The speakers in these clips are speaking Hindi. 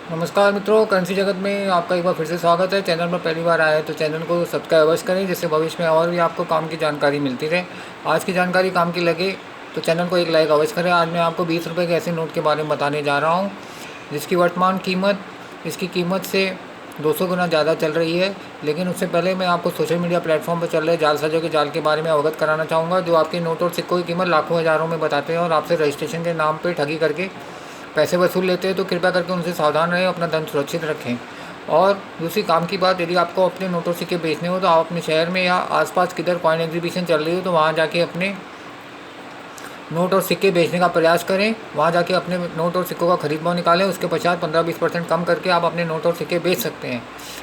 नमस्कार मित्रों, करेंसी जगत में आपका एक बार फिर से स्वागत है। चैनल पर पहली बार आए हैं तो चैनल को सब्सक्राइब अवश्य करें, जिससे भविष्य में और भी आपको काम की जानकारी मिलती रहे। आज की जानकारी काम की लगे तो चैनल को एक लाइक अवश्य करें। आज मैं आपको 20 रुपये के ऐसे नोट के बारे में बताने जा रहा हूँ जिसकी वर्तमान कीमत इसकी कीमत से 200 गुना ज़्यादा चल रही है। लेकिन उससे पहले मैं आपको सोशल मीडिया प्लेटफॉर्म पर चल रहे जालसाजों के जाल के बारे में अवगत कराना चाहूँगा, जो आपके नोट और सिक्कों की कीमत लाखों हज़ारों में बताते हैं और आपसे रजिस्ट्रेशन के नाम पर ठगी करके पैसे वसूल लेते हैं। तो कृपया करके उनसे सावधान रहें, अपना धन सुरक्षित रखें। और दूसरी काम की बात, यदि आपको अपने नोट और सिक्के बेचने हो तो आप अपने शहर में या आसपास किधर कॉइन एग्जीबिशन चल रही हो तो वहाँ जाके अपने नोट और सिक्के बेचने का प्रयास करें। वहाँ जाके अपने नोट और सिक्कों का खरीद भाव निकालें, उसके पश्चात 15-20% कम करके आप अपने नोट और सिक्के बेच सकते हैं।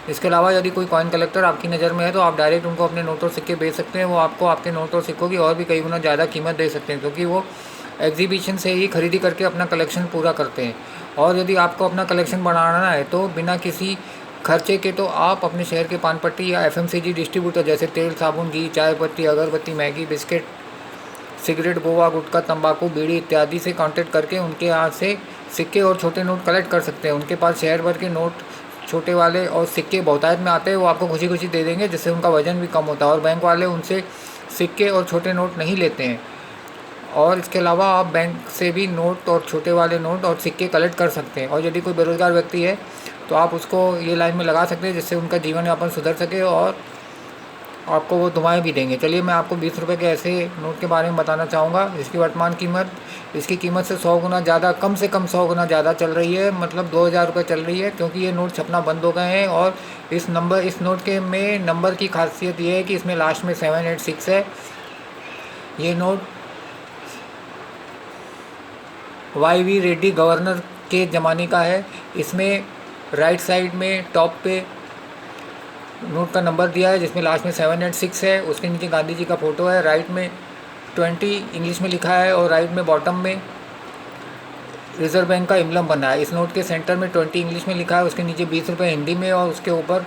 इसके अलावा यदि कोई कॉइन कलेक्टर आपकी नज़र में है तो आप डायरेक्ट उनको अपने नोट और सिक्के बेच सकते हैं। वो आपको आपके नोट और सिक्कों की और भी कई गुना ज़्यादा कीमत दे सकते हैं, क्योंकि वो एग्जीबिशन से ही खरीदी करके अपना कलेक्शन पूरा करते हैं। और यदि आपको अपना कलेक्शन बढ़ाना है तो बिना किसी खर्चे के तो आप अपने शहर के पान पट्टी या एफएमसीजी डिस्ट्रीब्यूटर जैसे तेल, साबुन, घी, चाय पत्ती, अगरबत्ती, मैगी, बिस्किट, सिगरेट, गोवा, गुटखा, तंबाकू, बीड़ी इत्यादि से कांटेक्ट करके उनके यहाँ से सिक्के और छोटे नोट कलेक्ट कर सकते हैं। उनके पास शहर भर के नोट छोटे वाले और सिक्के बहुतायत में आते हैं, वो आपको खुशी खुशी दे देंगे, जिससे उनका वजन भी कम होता है। और बैंक वाले उनसे सिक्के और छोटे नोट नहीं लेते हैं। और इसके अलावा आप बैंक से भी नोट और छोटे वाले नोट और सिक्के कलेक्ट कर सकते हैं। और यदि कोई बेरोज़गार व्यक्ति है तो आप उसको ये लाइन में लगा सकते हैं, जिससे उनका जीवन यापन सुधर सके और आपको वो दुआएं भी देंगे। चलिए, मैं आपको 20 रुपये के ऐसे नोट के बारे में बताना चाहूँगा जिसकी वर्तमान कीमत इसकी कीमत से 100 गुना ज़्यादा, कम से कम 100 गुना ज़्यादा चल रही है, मतलब 2000 रुपये चल रही है। क्योंकि ये नोट छपना बंद हो गए हैं। और इस नोट के में नंबर की खासियत ये है कि इसमें लास्ट में 786 है। ये नोट YV रेड्डी गवर्नर के ज़माने का है। इसमें राइट साइड में टॉप पे नोट का नंबर दिया है, जिसमें लास्ट में 786 है। उसके नीचे गांधी जी का फ़ोटो है। राइट में 20 इंग्लिश में लिखा है और राइट में बॉटम में रिज़र्व बैंक का एम्बलम बना है। इस नोट के सेंटर में 20 इंग्लिश में लिखा है, उसके नीचे 20 रुपये हिंदी में और उसके ऊपर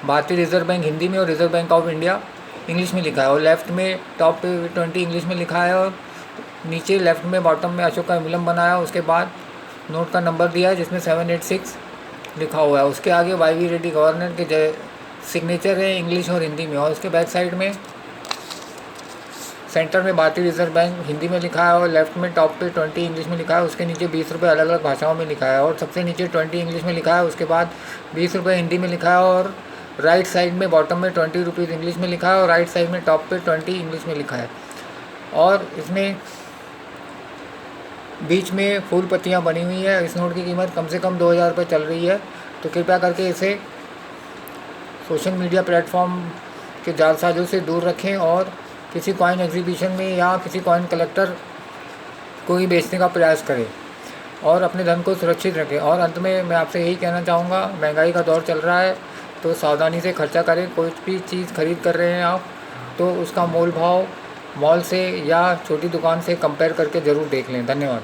भारतीय रिज़र्व बैंक हिंदी में और reserve bank of India English में लिखा है। और लेफ़्ट में टॉप पे 20 इंग्लिश में लिखा है और नीचे लेफ़्ट में बॉटम में अशोक का एम्बलम बनाया। उसके बाद नोट का नंबर दिया है जिसमें 786 लिखा हुआ है। उसके आगे YV रेड्डी गवर्नर के सिग्नेचर है इंग्लिश और हिंदी में। और उसके बैक साइड में सेंटर में भारतीय रिजर्व बैंक हिंदी में लिखा है और लेफ्ट में टॉप पे 20 इंग्लिश में लिखा है। उसके नीचे 20 रुपये अलग अलग भाषाओं में लिखा है और सबसे नीचे 20 इंग्लिश में लिखा है। उसके बाद 20 रुपये हिंदी में लिखा है और राइट साइड में बॉटम में 20 रुपीज़ इंग्लिश में लिखा है और राइट साइड में टॉप पे 20 इंग्लिश में लिखा है। और इसमें बीच में फूल पत्तियाँ बनी हुई है। इस नोट की कीमत कम से कम 2000 रुपये चल रही है। तो कृपया करके इसे सोशल मीडिया प्लेटफॉर्म के जालसाजों से दूर रखें और किसी कॉइन एग्जीबिशन में या किसी कॉइन कलेक्टर को ही बेचने का प्रयास करें और अपने धन को सुरक्षित रखें। और अंत में मैं आपसे यही कहना चाहूँगा, महंगाई का दौर चल रहा है तो सावधानी से खर्चा करें। कोई भी चीज़ खरीद कर रहे हैं आप तो उसका मोल भाव मॉल से या छोटी दुकान से कंपेयर करके ज़रूर देख लें। धन्यवाद।